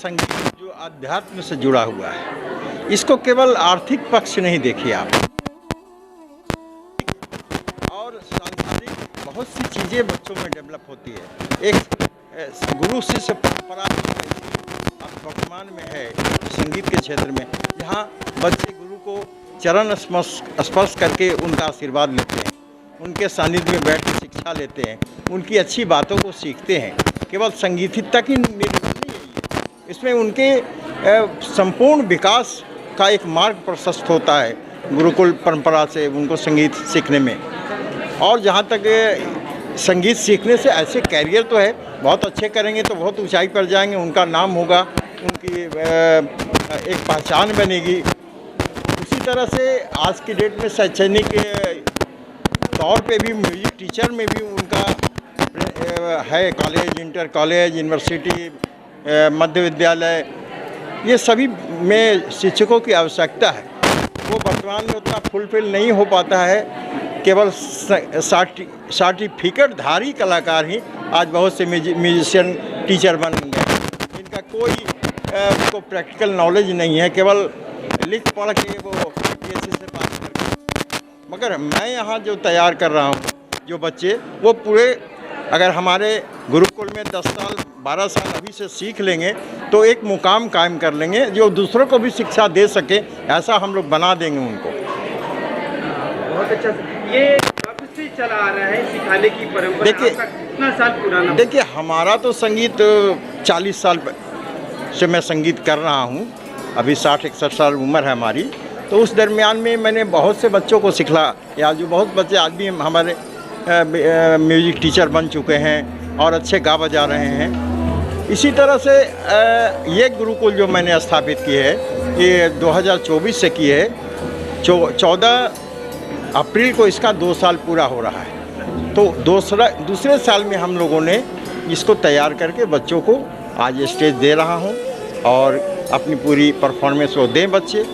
संगीत जो अध्यात्म से जुड़ा हुआ है, इसको केवल आर्थिक पक्ष नहीं देखिए आप, और सांसारिक बहुत सी चीज़ें बच्चों में डेवलप होती है। एक गुरु शिष्य परंपरा अब वर्तमान में है संगीत के क्षेत्र में, जहाँ बच्चे गुरु को चरण स्पर्श करके उनका आशीर्वाद लेते हैं, उनके सानिध्य में बैठ कर शिक्षा लेते हैं, उनकी अच्छी बातों को सीखते हैं। केवल संगीत तक ही निर्भर नहीं है, इसमें उनके संपूर्ण विकास का एक मार्ग प्रशस्त होता है गुरुकुल परंपरा से उनको संगीत सीखने में। और जहाँ तक संगीत सीखने से ऐसे कैरियर तो है, बहुत अच्छे करेंगे तो बहुत ऊंचाई पर जाएंगे, उनका नाम होगा, उनकी एक पहचान बनेगी। उसी तरह से आज की डेट में शैक्षणिक तौर पे भी म्यूजिक टीचर में भी उनका है, कॉलेज, इंटर कॉलेज, यूनिवर्सिटी, मध्य विद्यालय, ये सभी में शिक्षकों की आवश्यकता है। वो वर्तमान में उतना फुलफिल नहीं हो पाता है, केवल सर्टिफिकेटधारी कलाकार ही आज बहुत से म्यूजिशियन टीचर बन गए, इनका कोई को प्रैक्टिकल नॉलेज नहीं है, केवल लिख पढ़ के वो पीएससी से पास करके। मगर मैं यहाँ जो तैयार कर रहा हूँ जो बच्चे, वो पूरे अगर हमारे गुरुकुल में 10 साल 12 साल अभी से सीख लेंगे तो एक मुकाम कायम कर लेंगे, जो दूसरों को भी शिक्षा दे सके, ऐसा हम लोग बना देंगे उनको। बहुत अच्छा। ये कब से चला आ रहा है सिखाने की परंपरा? देखिए, कितना साल पुराना? देखिए, हमारा तो संगीत 40 साल से मैं संगीत कर रहा हूँ, अभी 60-61 साल उम्र है हमारी। तो उस दरमियान में मैंने बहुत से बच्चों को सिखला, या जो बहुत बच्चे आज भी हमारे म्यूजिक टीचर बन चुके हैं और अच्छे गा बजा रहे हैं। इसी तरह से ये गुरुकुल जो मैंने स्थापित की है, ये 2024 से की है, 14 अप्रैल को इसका 2 साल पूरा हो रहा है। तो दूसरे साल में हम लोगों ने इसको तैयार करके बच्चों को आज स्टेज दे रहा हूँ, और अपनी पूरी परफॉर्मेंस वो दें बच्चे।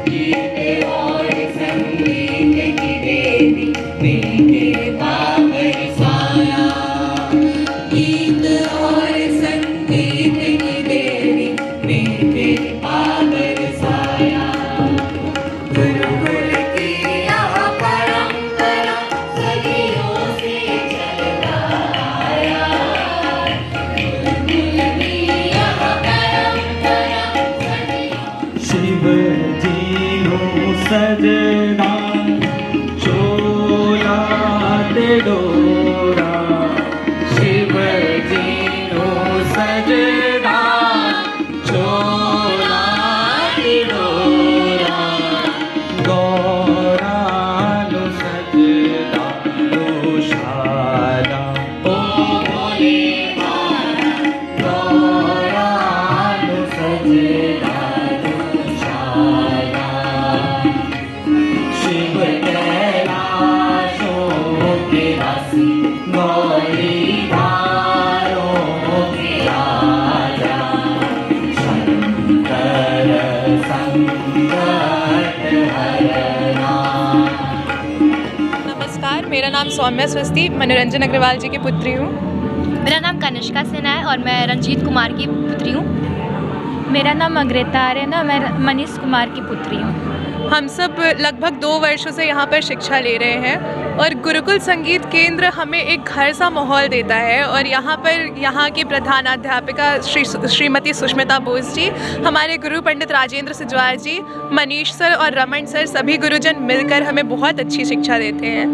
गीत और संगीत की देवी मेरे पावर साया। गीत और संगीत की देवी मेरे पावर साया। गुरुकुल की यह परंपरा सदियों से चलता आया। गुरुकुल की यह परंपरा सदियों। शिव जी हो सजना चोला ते डोरा। शिव जी हो सजना चोला ते डोरा। गौरा नु सजना दुशाला ओ भोले बाबा। गौरा नु सजना दुशाला। शिव कैलाशों के वासी गौरी धारों के राजा। शंकर संकट हरना। नमस्कार, मेरा नाम सौम्या स्वस्ति, मनोरंजन अग्रवाल जी की पुत्री हूँ। मेरा नाम कनिष्का सिन्हा है और मैं रंजीत कुमार की पुत्री हूँ। मेरा नाम अग्रेता आर्यन है, मैं मनीष कुमार की पुत्री हूँ। हम सब लगभग 2 वर्षों से यहाँ पर शिक्षा ले रहे हैं और गुरुकुल संगीत केंद्र हमें एक घर सा माहौल देता है। और यहाँ पर यहाँ की प्रधानाध्यापिका श्रीमती सुष्मिता बोस जी, हमारे गुरु पंडित राजेंद्र सिजवाल जी, मनीष सर और रमन सर, सभी गुरुजन मिलकर हमें बहुत अच्छी शिक्षा देते हैं।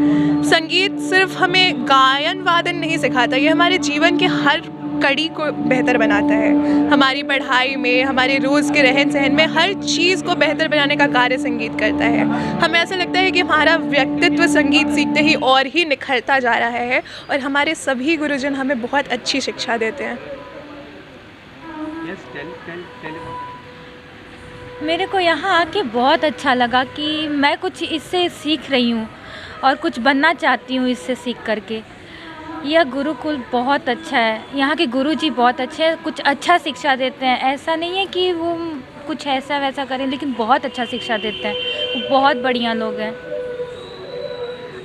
संगीत सिर्फ हमें गायन वादन नहीं सिखाता, ये हमारे जीवन के हर कड़ी को बेहतर बनाता है। हमारी पढ़ाई में, हमारे रोज़ के रहन सहन में, हर चीज़ को बेहतर बनाने का कार्य संगीत करता है। हमें ऐसा लगता है कि हमारा व्यक्तित्व संगीत सीखते ही और ही निखरता जा रहा है और हमारे सभी गुरुजन हमें बहुत अच्छी शिक्षा देते हैं। मेरे को यहाँ आके बहुत अच्छा लगा कि मैं कुछ इससे सीख रही हूँ और कुछ बनना चाहती हूँ इससे सीख करके। यह गुरुकुल बहुत अच्छा है, यहाँ के गुरुजी बहुत अच्छे हैं, कुछ अच्छा शिक्षा देते हैं। ऐसा नहीं है कि वो कुछ ऐसा वैसा करें, लेकिन बहुत अच्छा शिक्षा देते हैं, वो बहुत बढ़िया लोग हैं।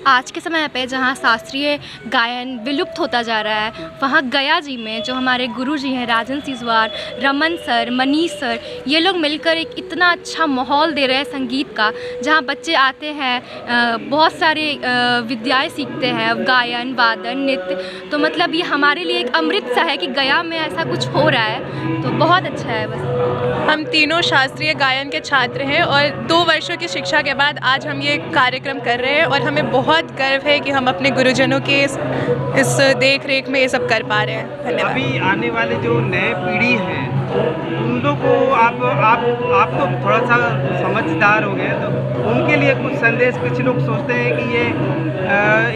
आज के समय पे जहाँ शास्त्रीय गायन विलुप्त होता जा रहा है, वहाँ गया जी में जो हमारे गुरु जी हैं राजन सिजवार, रमन सर, मनीष सर, ये लोग मिलकर एक इतना अच्छा माहौल दे रहे हैं संगीत का, जहाँ बच्चे आते हैं, बहुत सारे विद्याएं सीखते हैं, गायन, वादन, नृत्य। तो मतलब ये हमारे लिए एक अमृत सा है कि गया में ऐसा कुछ हो रहा है, तो बहुत अच्छा है। बस हम तीनों शास्त्रीय गायन के छात्र हैं और 2 वर्षों की शिक्षा के बाद आज हम ये कार्यक्रम कर रहे हैं और हमें बहुत गर्व है कि हम अपने गुरुजनों के इस देख रेख में ये सब कर पा रहे हैं। धन्यवाद। अभी आने वाले जो नए पीढ़ी है उन लोगों को आप तो थोड़ा सा समझदार हो गए, तो उनके लिए कुछ संदेश। कुछ लोग सोचते हैं कि ये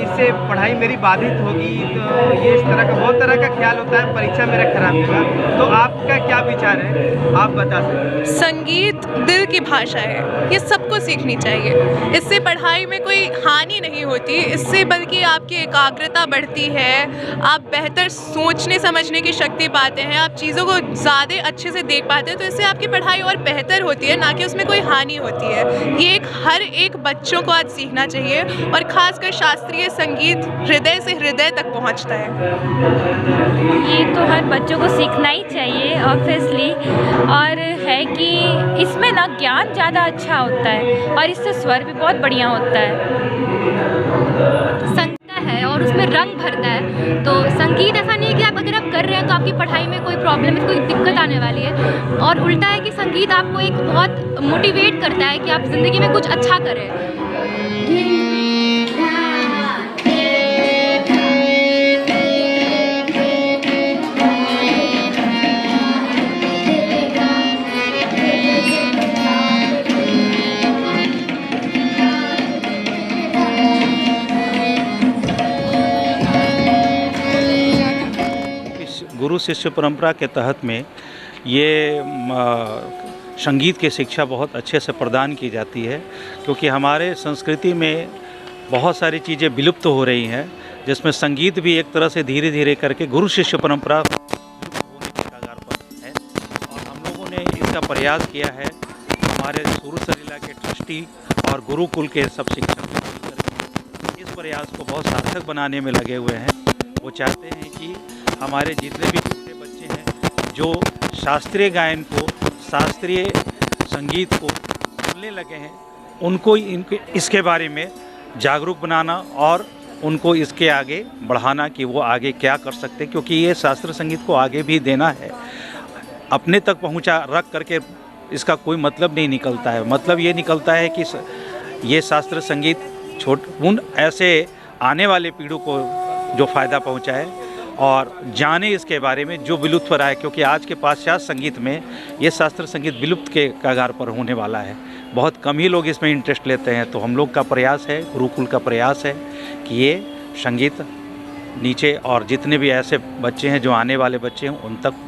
इससे पढ़ाई मेरी बाधित होगी, तो ये इस तरह का बहुत तरह का ख्याल होता है, परीक्षा मेरा खराब होगा। तो आपका क्या विचार है, आप बता सकते हैं? संगीत दिल की भाषा है, ये सबको सीखनी चाहिए। इससे पढ़ाई में कोई हानि नहीं होती, इससे बल्कि आपकी एकाग्रता बढ़ती है, आप बेहतर सोचने समझने की शक्ति पाते हैं, आप चीज़ों को ज़्यादा अच्छे से देख पाते हैं। तो इससे आपकी पढ़ाई और बेहतर होती है, ना कि उसमें कोई हानि होती है। ये हर एक बच्चों को आज सीखना चाहिए और ख़ासकर शास्त्रीय संगीत हृदय से हृदय तक पहुंचता है। ये तो हर बच्चों को सीखना ही चाहिए ऑब्वियसली। और है कि इसमें ना ज्ञान ज़्यादा अच्छा होता है और इससे स्वर भी बहुत बढ़िया होता है। संगीत है और उसमें रंग भरता है। तो संगीत ऐसा नहीं है कि आप अगर आप कर रहे हैं तो आपकी पढ़ाई में कोई प्रॉब्लम है, कोई दिक्कत आने वाली है। और उल्टा है कि संगीत आपको एक बहुत मोटिवेट करता है कि आप ज़िंदगी में कुछ अच्छा करें। गुरु शिष्य परंपरा के तहत में ये संगीत की शिक्षा बहुत अच्छे से प्रदान की जाती है, क्योंकि हमारे संस्कृति में बहुत सारी चीज़ें विलुप्त हो रही हैं, जिसमें संगीत भी एक तरह से धीरे धीरे करके गुरु शिष्य परंपरा होने के कगार पर है। और हम लोगों ने इसका प्रयास किया है। हमारे हमारे सूरज सरीला के ट्रस्टी और गुरुकुल के सब शिक्षक मिलकर इस प्रयास को बहुत सार्थक बनाने में लगे हुए हैं। वो चाहते हैं कि हमारे जितने भी छोटे बच्चे हैं जो शास्त्रीय गायन को, शास्त्रीय संगीत को सुनने लगे हैं, उनको इसके बारे में जागरूक बनाना और उनको इसके आगे बढ़ाना कि वो आगे क्या कर सकते हैं, क्योंकि ये शास्त्रीय संगीत को आगे भी देना है। अपने तक पहुंचा रख करके इसका कोई मतलब नहीं निकलता है। मतलब ये निकलता है कि ये शास्त्रीय संगीत उन ऐसे आने वाले पीढ़ी को जो फ़ायदा पहुंचाए और जाने इसके बारे में जो विलुप्त हो रहा है, क्योंकि आज के पाश्चात्य संगीत में ये शास्त्रीय संगीत विलुप्त के कगार पर होने वाला है। बहुत कम ही लोग इसमें इंटरेस्ट लेते हैं। तो हम लोग का प्रयास है, गुरुकुल का प्रयास है कि ये संगीत नीचे और जितने भी ऐसे बच्चे हैं जो आने वाले बच्चे हैं उन तक